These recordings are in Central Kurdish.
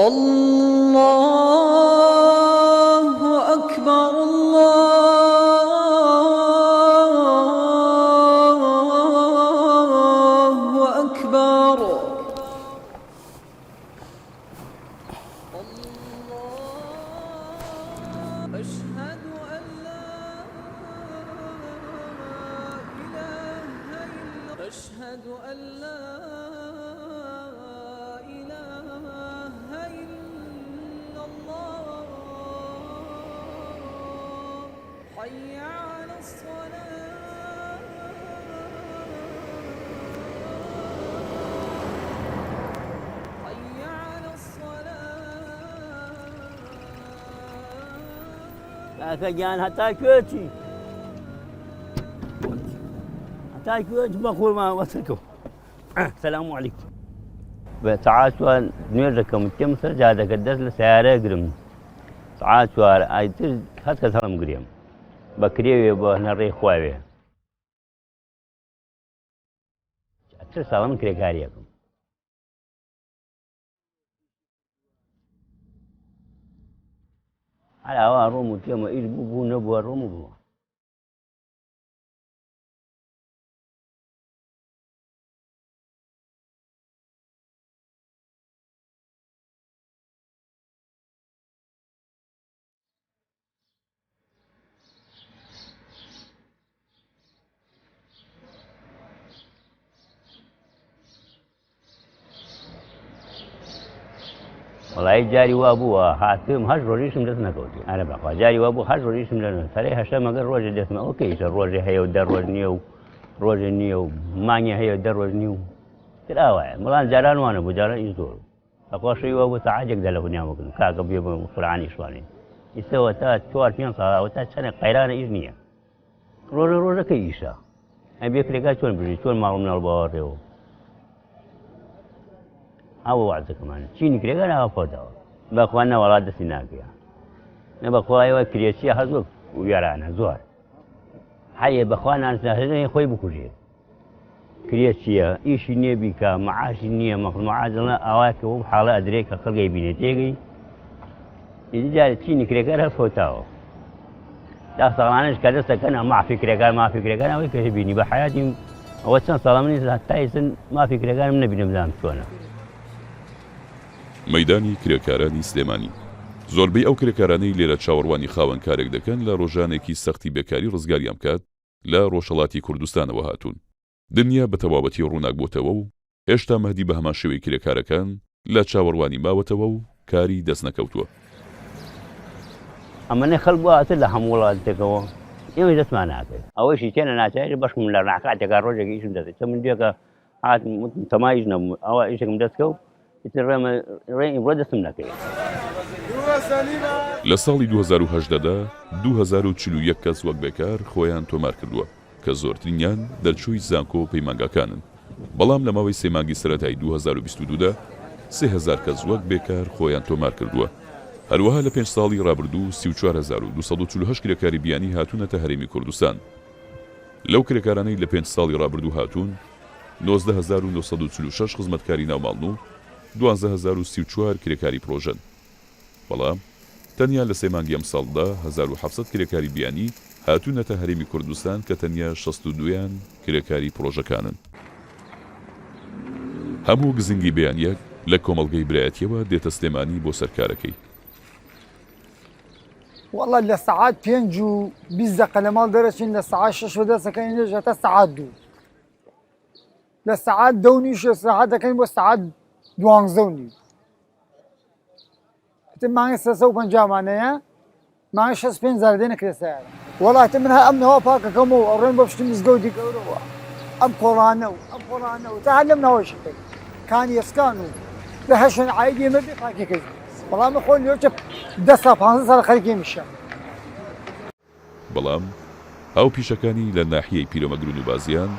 الله أكبر الله أكبر أشهد أن لا إله إلا أشهد أن لا إله إلا الله حي على الصلاة حي على الصلاة فجان حتى كوتي حتى كوتي بقول ما وصلكم السلام عليكم بتعاشوا نيركم تمسر جادا قدس لسيارة قرم تعاشوا ايتر حتى سلام قريم بكري بنري خوي اتر سلام كري غاريكم على رومو تيما يجبو نبو رومو والله جاري وابوها حاكم هاج روريشم دسنا كوتي انا بقى جاري وابو هاج روريشم لنا سري هشام قال روج دسنا اوكي روج هي ودار روج نيو روج نيو مانيا هي ودار روج نيو تلاوع ملان جاران وانا ابو جاران يزور اقوى شيء وابو تعاجق دله نيامك كاك بيبو قراني شواني يسوى تا توار فين صلاه وتا سنه قيران اذنيه روج كيشا ابي كريكا شلون بيجي شلون ما من البواريو أو وعد كمان شيء نكري أنا أفضل بأخوانا ولاد سيناقيا نبأخويا أيوة كريشيا هذول ويرانا زوار حي بأخوانا أنا خوي بكوجي كريشيا إيش نبي كمعاش نية معادلة أواك وبحالة أدريك خلقي بيني تيجي إذا جاء شيء نكري أنا فوتاو لا صغانش كذا سكنا ما فكرة كان ويكهبيني بحياتي أوسن صلامني حتى يسن ما فكرة كان من نبي نبدأ شلونه مەیدانی کرێکارانی سلێمانی زۆربەی ئەو کرێکارانەی لێرە چاوەڕوانی خاوەن کارێک دەکەن لە ڕۆژانێکی سەختی بێکاری ڕزگاریان بکات لە ڕۆژهەڵاتی کوردستانەوە هاتوون دنیا بە تەواوەتی ڕووناک بۆتەوە و هێشتا مەهدی بە هەمان شێوەی کرێکارەکان لە چاوەڕوانی ماوەتەوە و کاری دەست نەکەوتووە ئەمەنێ خەڵک بواتر لە هەموو وڵاتێکەوە ئێمە دەستمان ناکرێت ئەوەشی تێنە ناچێت بەشم لە ڕاکاتێکا ڕۆژێکی ئیشم دەدەێت چە من دوێکە هات تەمایش نەبوو ئەوە ئیشێکم دەستکەوت ڕێ دەستم نەکرێت لە ساڵی 2010دا 2041 کەس وەک بێکار خۆیان تۆمار کردووە کە زۆرترینیان دەرچووی زانکۆ و پەیمانگاکانن بەڵام لە ماوەی 3 مانگی سەرەتایی 2022دا 3000 کەس وەک بێکار خۆیان تۆمار کردووە هەروەها لە 5 ساڵی ڕابردوو 34248 کرێکاری بیانی هاتوونەتە هەرێمی کوردستان لەو کرێکارانەی لە 5 ساڵی ڕابردوو هاتوون 19946 خزمەتکاری ناوماڵن و 12034 کرێکاری پرۆژەن بەڵام تەنیا لە 3 مانگی ئەم ساڵدا 1700 کرێکاری بیانی هاتوونەتە هەرێمی کوردستان کە تەنیا 62یان کرێکاری پرۆژەکانن هەموو گزنگی بەیانیەک لە کۆمەڵگەی برایەتیەوە دێتە سلێمانی بۆ سەرکارەکەی والله لە سەعات 5 و 20 دقە لە ماڵ دەرەچین لە سەعات 6 دەستەکەین هێژە سەعات 2 لە سەعات 2 و نیش سەعات دەکەین بۆ سەعات 12 و نیم مانگە 350 مانەیە مانگە 65 زاردەی نەکرێت سیارە وڵاتە من ئەم نەوە پاکەکەمەوە ئەڕێن بە پشتی مزگەوتی گەورەوە ئەم کۆڵانە و تا هەر لەم ناوە شەکەی کانی ئێسکان و لە هەشن عایدی ئێمە بێ پاکەکەی بەڵام خۆی لێوچە 10 تا 15 ساڵ خەریکی میشە بەڵام ئەو پیشەکانی لە ناحیەی پیرۆمەگرون و بازیان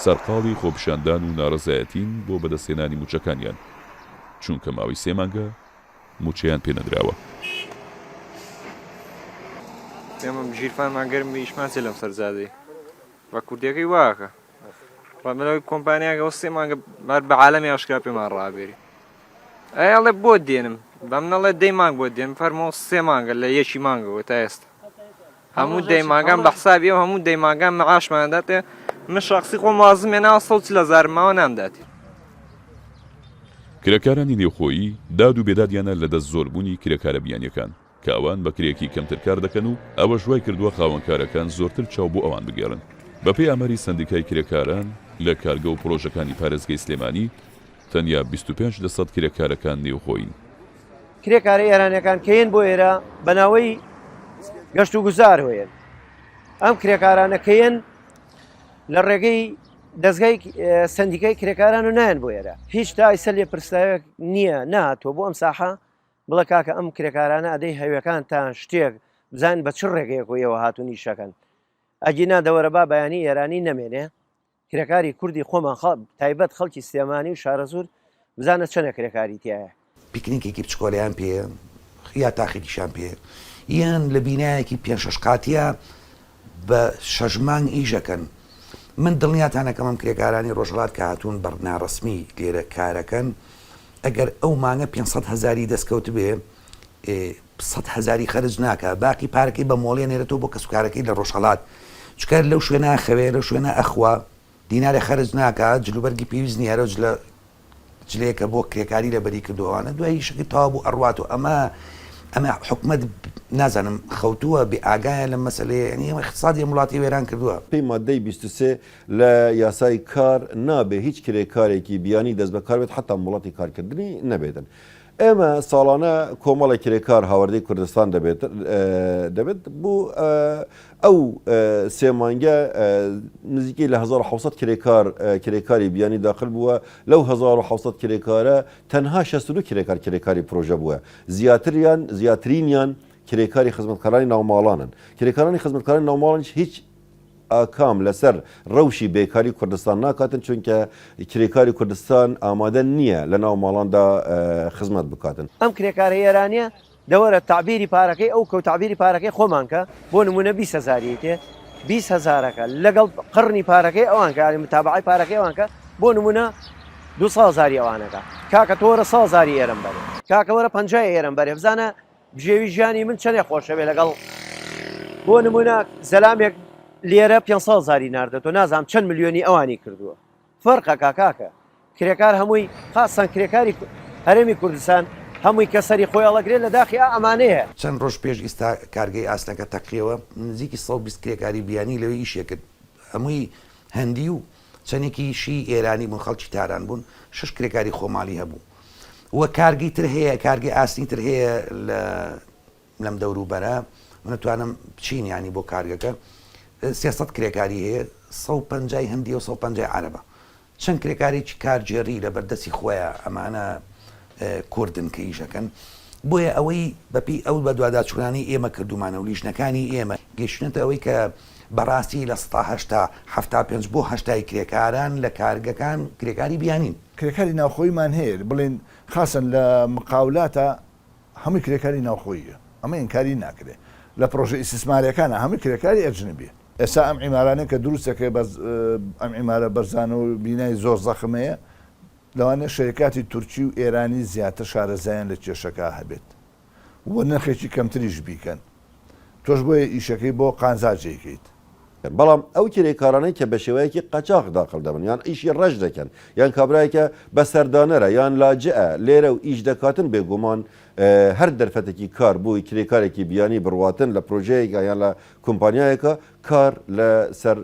سەرقاڵی خۆپیشاندان و ناڕەزایەتین بۆ بەدەستێنانی موچەکانیان چونکە ماوەی 3 مانگە موچەیان پێ نەدراوە ئێمە ژیرفانمان گەرمی ئیشماچێ لەم سەرزادەی بە کوردیەکەی واکە ڕامەوەی کۆمپانیاکەەوە 3 مانگە بە عالەمی ئاشکرا پێمان ڕابێری ئەڵێ بۆ دێنم بەم نەڵێ دەی مانگ بۆ دێن فەرمەوە 3 مانگە لە یەکی مانگەوە تا ئێستا هەموو دەیماگان بە حسابی و هەموو دەیماگان مەعاشمانداتێ من شخصی خۆم وازم هێناوە 100,000 ماوە نامداتی. کرێکارانی نێوخۆیی داد و بێدادیانە لەدەست زۆربوونی کرێکارە بیانیەکان کە ئەوان بە کرێکی کەمتر کار دەکەن و ئەوە ژوای کردووە خاوەنکارەکان زۆرتر چاو بۆ ئەوان بگێڕن. بەپێی ئاماری سندیکای کرێکاران لە کارگە و پرۆژەکانی پارێزگای سلێمانی تەنیا 25% کرێکارەکان نێوخۆین. کرێکارە ئێرانەکان کەین بۆ ئێرە بەناوەی گەشت و گوزار هۆیەن. ئەم کرێکارانە کەین لە ڕێگەی دەستگای سندیکای کرێکاران و نایەن بۆ ئێرە هیچ تا ئیسە لێ پرسیارێک نییە نهاتۆ بۆ ئەم ساحە بڵە کاکە ئەم کرێکارانە ئەدەی هەویەکانتان شتێک بزانین بە چ ڕێگەیەک و ئێوە هاتوون ئیشەکەن ئەگینا دەوەرە با بەیانی ئێرانی نەمێنێ کرێکاری کوردی خۆمان تایبەت خەڵکی سلێمانی و شارەزور بزانە چەنە کرێکاری تایە پیکنیکێکی بچکۆلیان پێ یا تاقیتیشان پێ یان لە بینایەکی 5-6 قاتیە بە 6 مانگ ئیژەکەن من دڵنیاتانەکەم ئەم کرێکارانی ڕۆژهەڵات کە هاتوون بەڕناڕسمی لێرە کارەکەن ئەگەر ئەو مانگە 500,000 دەستکەوت بێ 100,000 خەرج ناکە باقی پارەکەی بە مۆڵێ نێرێتەوە بۆ کەسوکارەکەی لە ڕۆژهەڵات چکار لەو شوێنە خەوێ لە شوێنە ئەخوا دینارە خەرج ناکە جلوبەرگی پێویست نیارە لە جلەیەکە بۆ کرێکاری لە بەری کردووانە دوای شکی تاوا بوو ئەڕوات و ئەمە حکومت نازانم خەوتووە بێ ئاگایە لە مەسلەیە ئەمە اقتصادی وڵاتی وێران کردووە پێی مادەی 23 لە یاسای کار نابێ هیچ کرێکارێکی بیانی دەست بەکار بێت حتا وڵاتی کارکردنی نەبێتن ئێمە ساڵانە کۆمەڵی کرێکار هاوردەی کوردستان دەبێت بوو ئەو سێمانگە نزیکی لە 1600 کرێکاری بیانی داخل بووە لەو 1600 کرێکارە تەنها 62 کرێکاری پرۆژە بووە زیاترینیان کرێکاری خزمەتکارانی ناوماڵانن کرێکارانی خزمەتکارانی ناوماڵانش هیچ ئاکام لەسەر ڕەوشی بێکاری کوردستان ناکاتن چونکە کرێکاری کوردستان ئامادە نییە لە ناو ماڵاندا خزمەت بکاتن ئەم کرێکارە ئێرانیە دەوەرە تعبیری پارەکەی ئەو کەوت تعبیری پارەکەی خۆمانکە بۆ نمونە 20,000 تێ 20,000ەکە لەگەڵ قڕنی پارەکەی ئەوانکاری متابعی پارەکەی ئەوانکە بۆ نمونە 200,000 ئەوانەکە کاکە تۆرە 100,000 ئێرم بەرێ کاکە وەرە 50 ئێرم بەرێ بزانە بژێوی ژیانی من چەندێک خۆشەوێ لەگەڵ بۆ نمونە زەلامێک لێرە 500,000 ناردێت و نازام چەند ملیۆنی ئەوانی کردووە فەرقە کاکە کرێکار هەمووی خاستان کرێکاری هەرێمی کوردستان هەمووی کەسەری خۆی ئەڵەگرێت لە داخی ئەمانەیە چەند ڕۆژ پێش ئیستا کارگەی ئاستەکە تەقیەوە نزیکی 120 کرێکاری بیانی لەوەی ئیشێکرد هەمووی هەندی و چەندێکی شی ئێرانی بوون خەڵکی تاران بوون 6 کرێکاری خۆماڵی هەبوو وە کارگەی تر هەیە کارگەی ئاستی تر هەیە لەم دەوروبەرە منەتوانم بچین ینی بۆ کارگەکە 300 کرێکاری هەیە 150 هەندی و 150 عەرەبە چەند کرێکارێکی کارجێڕی لە بەردەستی خۆیە ئەمانە کوردن کە ئیشەکەن بۆیە ئەوەی بەپی ئەو بە دوواداچوونانی ئێمە کردومانە و لیژنەکانی ئێمە گەیشتنێتە ئەوەی کە بەڕاستی لە 175 بۆ 80 کرێکاران لە کارگەکان کرێکاری بیانین کرێکاری ناوخۆیمان هەیە بڵێن خاصن لە مقاولاتە هەمووی کرێکاری ناوخۆیە ئەمە ئینکاری ناکرێت لە پرۆژە ئیسیسماریەکانە هەمووی کرێکاری ئەجنبیە ئێستا ئەم عیمارانە کە دروستەکە ئەم عیمارە بەرزانە و بینای زۆر زەخمەیە لەوانە شەریکاتی تورکی و ئێرانی زیاتر شارەزایان لە کێشەکە هەبێت وە نرخێکی کەمتریش بیکەن تۆش بۆیە ئیشەکەی بۆ قانزاجێکیت بەڵام ئەو کرێکارانەی کە بە شێوەیەکی قەچاق داخل دەبن یان ئیشی ڕەش دەکەن یان کابراایکە بە سەردانەرە یان لاجئە لێرە و ئیش دەکاتن بێگومان هەر دەرفەتێکی کار بووی کرێکارێکی بیانی بڕواتن لە پرۆژەیەکە یان لە کۆمپانیایەکە کار لە سەر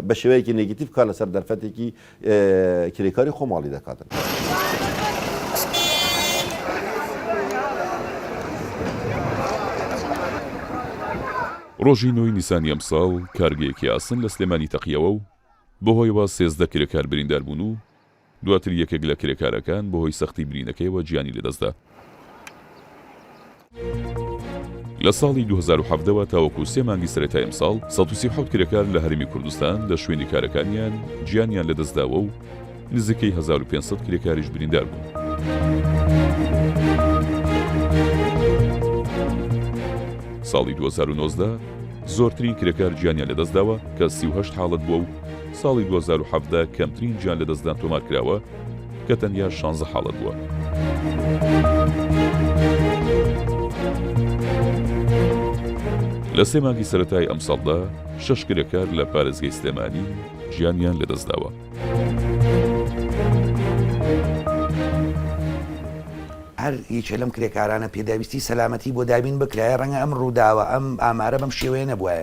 بە شێوەیەکی نێگیتیڤ کار لەسەر دەرفەتێکی کرێکاری خۆماڵی دەکاتن. ڕۆژی 9 نیسانی ئەمساڵ کارگەیەکی ئاسن لە سلێمانی تەقیەوە و بەهۆیەوە 13 کرێکار بریندار بوون و دواتر یەکێک لە کرێکارەکان بەهۆی سەختی برینەکەیەوە گیانی لەدەستدا. لە ساڵی 2017ەوە تاوەکو 3 مانگی سەرەتای ئەمساڵ 137 کرێکار لە هەرێمی کوردستان لە شوێنی کارەکانیان گیانیان لەدەستداوە و نزیکەی 1500 کرێکاریش بریندار بوون. ساڵی 2019 زۆرترین کرێکار گیانیان لەدەستداوە کە 38 حاڵەت بووە و ساڵی 2017 کەمترین گیان لەدەستدان تۆمار کراوە کە تەنیا 16 حاڵەت بووە. لە 3 مانگی سەرەتای ئەم ساڵدا 6 کرێکار لە پارێزگای سلێمانی ژیانیان لەدەستداوە. هەر هیچ لەم کرێکارانە پێداویستی سەلامەتی بۆ دابین بکرایە ڕەنگە ئەم ڕووداوە ئەم ئامارە بەم شێوەیە نەبووە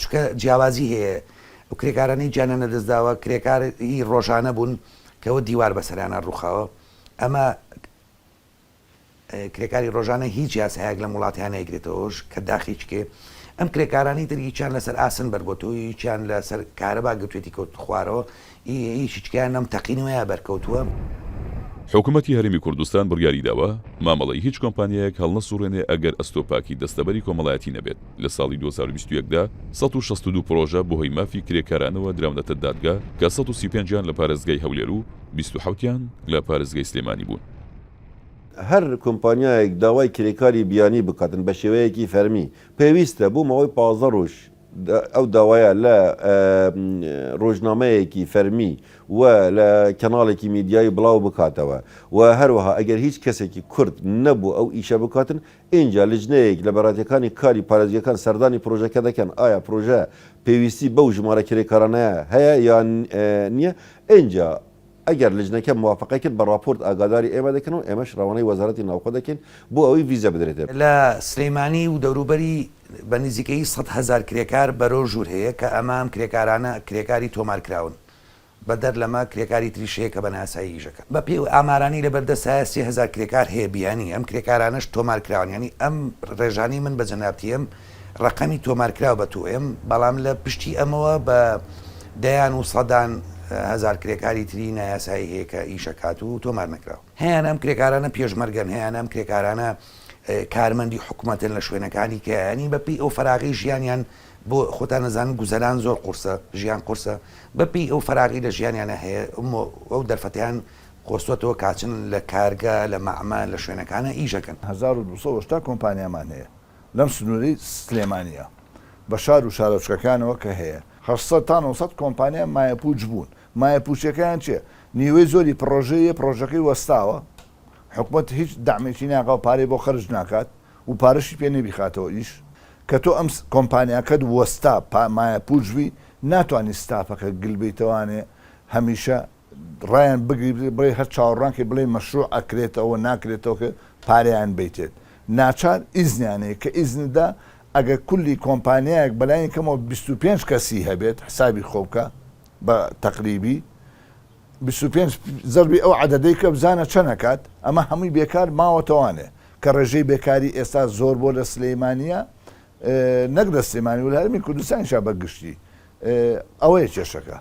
چکە جیاوازی هەیە و کرێکارانەی گیانە نەدەستداوە کرێکاری ڕۆژانە بوون کەەوە دیوار بەسەرانە ڕووخاوە ئەمە کرێکاری ڕۆژانە هیچ یاسایەک لە وڵاتیان نەیگرێتەوەش کە داخی چکێ ئەم کرێکارانی تری چیان لەسەر ئاسن بەرگۆتەوەی چیان لەسەر کارەبا گرتوێتی کەوت خوارەوە هیچیان ئەم تەقینەوەیە بەرکەوتووە. حکوومەتی هەرێمی کوردستان بڕیاری داوە مامەڵی هیچ کۆمپانیایەک هەڵنەسوڕێنێ ئەگەر ئەستۆپاکی دەستەبەری کۆمەڵایەتی نەبێت. لە ساڵی 2021دا 162 پرۆژە بۆ هۆی مافی کرێکارانەوە دراونەتە دادگا کە 135یان لە پارێزگای هەولێر و 27یان لە پارێزگای سلێمانی بوون. هەر کۆمپانیایەک داوای کرێکاری بیانی بکاتن بە شێوەیەکی فەرمی پێویستە بوو ماوەی 15 ڕۆژ ئەو داوایە لە ڕۆژنامەیەکی فەرمی و لە کەناڵێکی میدیایی بڵاو بکاتەوە و هەروەها ئەگەر هیچ کەسێکی کورد نەبوو ئەو ئیشە بکاتن اینجا لجنەیەک لە بەڕاتیەکانی کاری پارێزیەکان سەردانی پرۆژەکە دەکەن ئایا پرۆژە پێویستی بەو ژمارە کرێکارانەیە هەیە یان نییە اینجا ئەگەر لجنەکە موافقە کرد بە راپۆرت ئاگاداری ئێمە دەکەن و ئێمەش ڕەوانەی وەزارەتی ناوخۆ دەکەین بۆ ئەوەی ڤیزە بدرێتێت. لە سلەیمانی و دەوروبەری بە نزیکەی 100,000 کرێکار بەرۆ ژوور هەیە کە ئەمام کرێکارانە کرێکاری تۆمارکراون بەدەر لەمە کرێکاری تریشەیە کە بە ناسایی ژەکە بە پێ ئامارانی لە بەردەسایە 30,000 کرێکار هەیە بیانی ئەم کرێکارانش تۆمارکراون ینی ئەم ڕێژانی من بە جەنابەتیم ڕقەمی تۆمارکراو بە تو ئێم بەڵام لە پشتی ئەمەوە بە دەیان و سەدان هزار کرێکاری تری نایاسایی هەیە کە ئیشەکات و تۆمار نەکراوە. هەیەن ئەم کرێکارانە پێشمەرگەن هەیەن ئەم کرێکارانە کارمەندی حکوومەتن لە شوێنەکانی کەیانی بەپی ئەو فراغی ژیانیان بۆ خۆتان نەزانن گوزەران زۆر قورسە ژیان قورسە بەپی ئەو فراغی لە ژیانیانە هەیە ئەو دەرفەتیان قۆستوەتەوە کاچن لە کارگە لە مەعمە لە شوێنەکانە ئیشەکەن. 1200 کۆمپانیامان هەیە لەم سنووری سلێمانیە بە شار و شارۆچکەکانەوە کە هەیە 800 تا 900 کۆمپانیا مایەپوچ بوون. مایەپوچەکەیان چێ؟ نیوەی زۆری پرۆژەکەی وەستاوە حکوومەت هیچ دامێکی ناقا و پارەی بۆ خەرج ناکات و پارەشی پێ نەبیخاتەوە ئیش کە تۆ ئەم کۆمپانیاکەت وەستا مایەپوچوی ناتوانانی ستافەکە گلبیتەوانێ هەمیشە ڕایان بگری بڵێ هەر چاوەڕانکە بڵێ مەشروع ئەکرێتەوە ناکرێتەوە کە پارەیان بیتێت ناچار ئیزنیانەیە کە ئیزندا ئەگەر کولی کۆمپانیایەک بەلای کەمەوە 25 کەسی هەبێت حسابی خۆبکە بە تەقریبی 25 زەربی ئەو عەدەدەی کە بزانە چەنەکات ئەمە هەمووی بێکار ماوەتەوانێ کە ڕێژەی بێکاری ئێستا زۆر بۆ لە سلەیمانیە نەک لە سلێمانی و لە هەرمی کوردستانیشا بەگشتی ئەوەیە کێشەکە.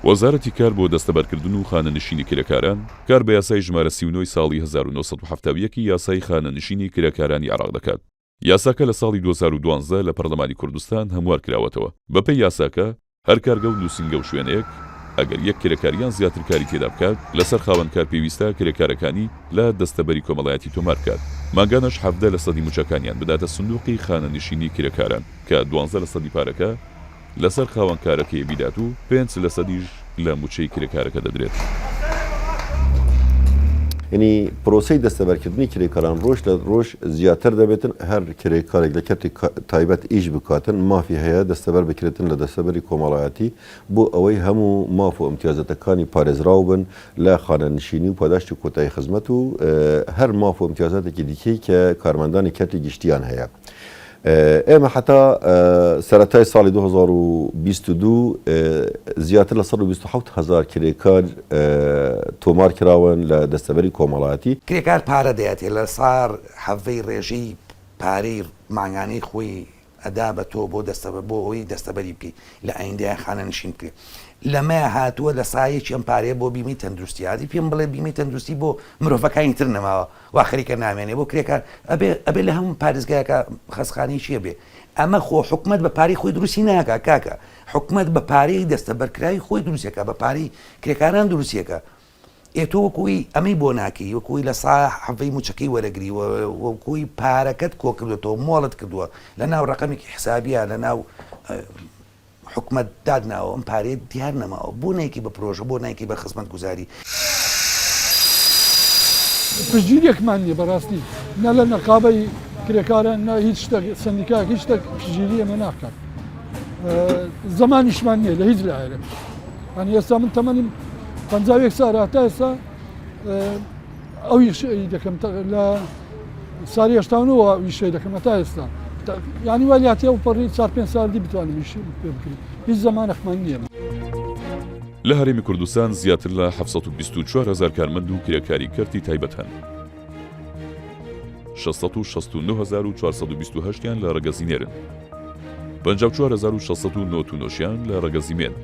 وەزارەتی کار بۆ دەستەبەرکردن و خانەنشینی کرێکاران کار بە یاسای ژمارە 39 ساڵی 1970 یاسای خانەنشینی کرێکارانی عێراق دەکات. یاساکە لە ساڵی 2012 لە پەرلەمانی کوردستان هەموار کراوەتەوە. بەپێی یاساکە هەر کارگە و نووسینگە و شوێنەیەک ئەگەر یەک کرێکاریان زیاتر کاری تێدا بکات لەسەر خاوەنکار پێویستە کرێکارەکانی لە دەستەبەری کۆمەڵایەتی تۆمار بکات. ماگانەش 17% موچەکانیان بداتە سندوقی خانەنشینی کرێکاران کە 12% پارەکە لەسەر خاوەنکارەکەی بیدات و 5% لە موچەی کرێکارەکە دەدرێت. ینی پرۆسەی دەستەبەرکردنی کرێکاران ڕۆژ لە ڕۆژ زیاتر دەبێتن هەر کرێکارێک لە کەتی تایبەت ئیش بکاتن مافی هەیە دەستەبەر بکرێتن لە دەستەبەری کۆمەڵایەتی بۆ ئەوەی هەموو ماف و ئەمتیازەتەکانی پارێزراو بن لە خانەنشینی و پاداشتی کۆتایی خزمەت و هەر ماف و ئەمتیازاتێکی دیکەی کە کارمەندانی کەتی گشتیان هەیە. ئێمە حتا سەرەتای ساڵی 2022 زیاتر لە 127,000 کرێکار تۆمار کراون لە دەستەبەری کۆمەڵایەتی. کرێکار پارە دەیەتێ لە سار هەڤەی ڕێژەی پارەی ماگانەی خۆی ئەدا بە تۆ بۆ بۆ ئەوی دەستەبەری بکەی لە ئایندای خانەنشین بکرێت. لەمە هاتووە لە سایەکی ئەم پارەیە بۆ بیمی تەندروستیاتی پێم بڵێ بیمی تەندروستی بۆ مرۆڤەکانی تر نەماوە وا خەریکە نامێنێ بۆ کرێکار ئەبێ لە هەموو پارێزگایەکە خەسخانی چیە بێ ئەمە خۆ حکومەت بە پارەی خۆی دروستی ناکە کاکە حکومەت بە پارەی دەستەبەرکراوی خۆی دروستیەکە بە پارەی کرێکاران دروستیەکە ئێتۆ وەکوی ئەمەی بۆ ناکەی وەکوی لە سا حەڤەی موچەکەی وەرەگری وەکوی پارەکەت کۆ کردوێتەوە مۆڵت کردووە لە ناو ڕقەمێکی حسابیە لە ناو حکومەت دادناوە ئەم پارێت دیار نەماوە بۆ نایکی بە پرۆژە بۆ نایکی بە خزمەت گوزاری پشتگیریەکمان نییە بەڕاستی نە لە نەقابەی کرێکاران نە هیچ شتێک سندیکا هیچ شتێک پشگیری ئەمە ناکات زمانیشمان نییە لە هیچ لایەنێک ئەنی ئێستا من تەمەنیم 50 ساڵ تا ئێستا ئەوی دەکەم لە ساڵی 89 ویشەی دەکەم تا ئێستا یعنی والیاتی ئەو پەڕی 4-5 ساڵی بتوانم ویشی پێ بکرین هیچ زمانێکمان نییە لە هەرێمی کوردستان زیاتر لە 724,000 کارمەند و کرێکاری کەرتی تایبەت هەن 669,428یان لە ڕەگەزینێرن 54,699یان لە ڕەگەزیمێن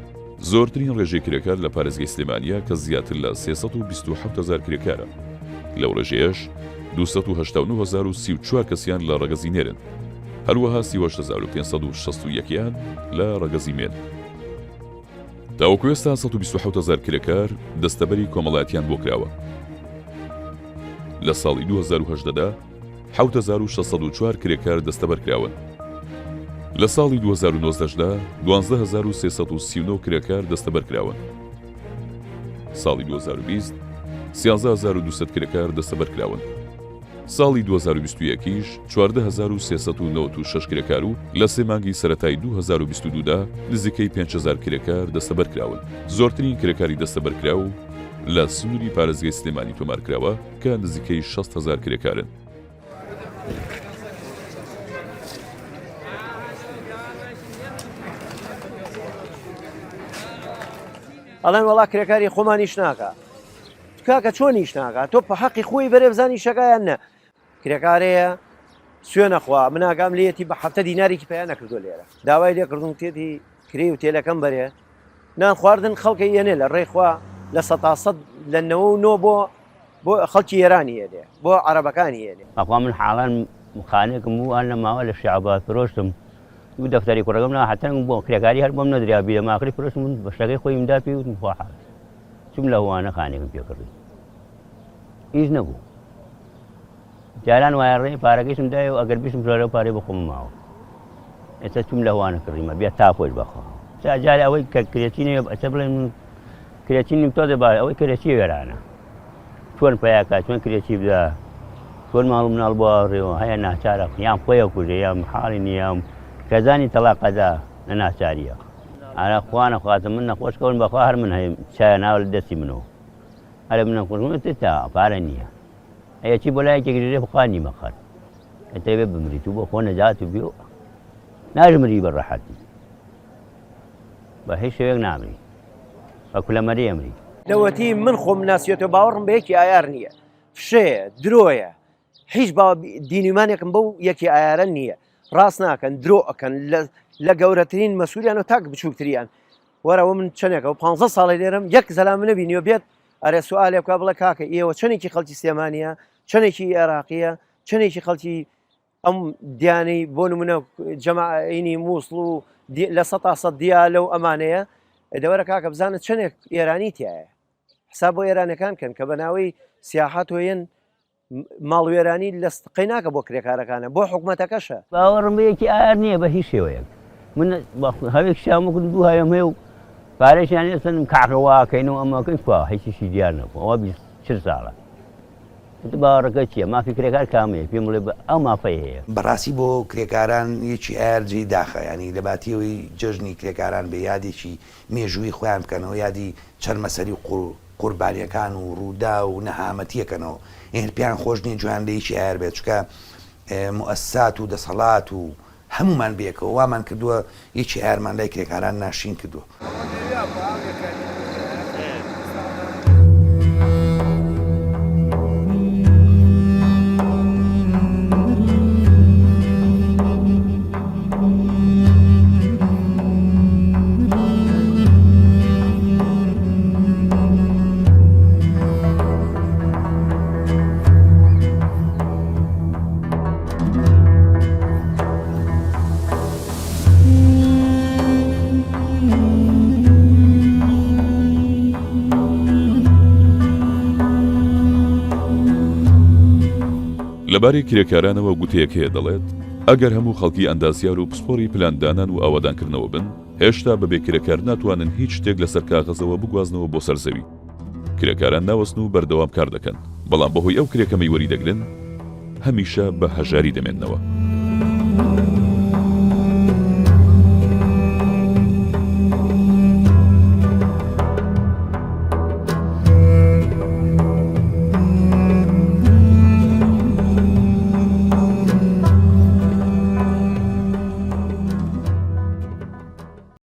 زۆرترین ڕێژەی کرێکار لە پارێزگای سلێمانیە کە زیاتر لە 327,000 کرێکارە لەو ڕێژەیەش 279,034 کەسیان لە ڕەگەزینێرن هەروەها 38,561یان لە ڕەگەزیمێن تاوەکو ئێستا 127,000 کرێکار دەستەبەری کۆمەڵایەتیان بۆ کراوە لە ساڵی 2018دا 7,604 کرێکار دەستەبەر کراون لە ساڵی 2019دا 12,339 کرێکار دەستەبەر کراون ساڵی 2020 13,200 کرێکار دەستەبەر کراون ساڵی 2021 14,396 کرێکار و لە سێ مانگی سەرەتای 2022دا نزیکەی 5,000 کرێکار دەستەبەر کراون زۆرترین کرێکاری دەستەبەر کرا و لە سنووری پارێزگای سلێمانی تۆمارکراوە کە نزیکەی 6,000 کرێکارن ئەڵێن وەڵا کرێکاری خۆمانیش ناکە کاکە چۆنیش ناکات تۆ بە حەقی خۆی بەرێبزانی شەکایان نە کرێکارەیە سوێ نەخوا من ئاگام لێتی بە 7 دینارێکی پێیان نەکردو لێرە داوای لێکردن تێتی کری و تێلەکەم بەرێ نان خواردن خەڵکی یەنێ لە ڕێخوا لە 100 لە 99 بۆ خەڵکی ئێرانی هێنێ بۆ عەرەبەکانی هێنێ ئەخوا من حاڵان مخانێکم و ئەن لە ماوە لە شیعبات فرۆشتم و دەفتەری کوڕەکەم هەتەنگ بۆ کرێکاری هەر بۆم نەدریا بێ ماکری فرۆشتم من بە شتەکەی خۆی مدا پێ وتم خوا حاڵ چوم لە هەوانە خانێکم پێکردی هیچ نەبوو جاران وایە ڕێ پارەکەیشم دای و ئەگەر بیستم زۆرە پارەی بە خۆم ماوە ئێستا چوم لە هەوانە کڕیمە بێت تا خۆش بەخوا جارێ ئەوەی کە کرێچینێ ئەچە بڵێن من کرێچینیم تۆزە با ئەوەی کرێچی وێرانە چۆن پیاکە چۆن کرێچی بدا چۆن ماڵ مناڵ بۆ ڕێەوە هەیە ناچارە یان خۆیە کوژێ یان حاڵی نییەم کەزانی تەلاقەدا لە ناچاریە ئارە خوانە خواتم من نەخۆشکەون بەخوا هەر من هەیە چایە ناوە لە دەستی منەوە هەرە من نەخۆشمت تا پارە نییە ئەیە چی بۆ لایەکێکێ بخوانی مەخەر ئەتەوێ بمریت و بۆ خۆ نەجات و بیۆ ناژمری بە ڕەحەتی بە هیچ شێوێک نامری بە کولەمەری ئەمری لەوەتی من خۆم ناسیێتەوە باوەڕم بە یەکی ئایار نییە فشەیە درۆیە هیچ دینیمانێکم بەو یەکی ئایارە نییە ڕاست ناکەن درۆ ئەکەن لە گەورەترین مەسوولیان و تاک بچووکتریان وەرەوە من چنێکەوە 15 ساڵی لێرم یەک زەلا منە بینیوە بێت ئەرێ سوالێ بکە بڵێ کاکە ئێوە چەندێکی خەڵکی سلێمانیە چەندێکی عێراقیە چەندێکی خەڵکی ئەم دیانەی بۆ نمونە جەماعینی مووسڵ و لە 100 دیالە و ئەمانەیە دەوەرە کاکە بزانت چەندێک ئێرانی تایە حساب بۆ ئێرانەکان کەن کە بەناوی سیاحەت وێن ماڵوێرانی لە قەی ناکە بۆ کرێکارەکانە بۆ حکوومەتەکەشە باوەڕم بەیەکی ئایار نییە بە هیچ شێوەیەک من هەوێک شامەکرد دوو هەیەم هەیە و پارێکیان ئێستن کاکەواکەینەوە ئەمەکەی خوا هیچیشی دیار نەبوو ئەوە 20 ساڵە باوەڕەکە چییە مافی کرێکار کامەیە پێم بڵێ ئەو مافەی هەیە بەڕاستی بۆ کرێکاران یەکی ئایرجی داخە ینی لە باتیەوەی جژنی کرێکاران بە یادێکی مێژووی خۆیان بکەنەوە یادی چەند مەسەری قوربانیەکان و ڕوودا و نەهامەتیەکەنەوە هێرپیان خۆش نیە جوان لە یەکی ئایر بێت چکە موەسسات و دەسەڵات و هەمومان بێکەوە وامان کردووە یەکی ئایرمان لای کرێکاران ناشین کردووە. لەبارەی کرێکارانەوە گوتەیەک هەیە دەڵێت ئەگەر هەموو خەڵکی ئەندازیار و پسپۆری پلاندانان و ئاوادانکردنەوە بن هێشتا بەبێ کرێکار ناتوانن هیچ شتێک لەسەر کاغەزەوە بگوازنەوە بۆ سەرزەوی کرێکاران ناوەستن و بەردەوام کار دەکەن بەڵام بەهۆی ئەو کرێکەمەی وەری دەگرن هەمیشە بە هەژاری دەمێننەوە.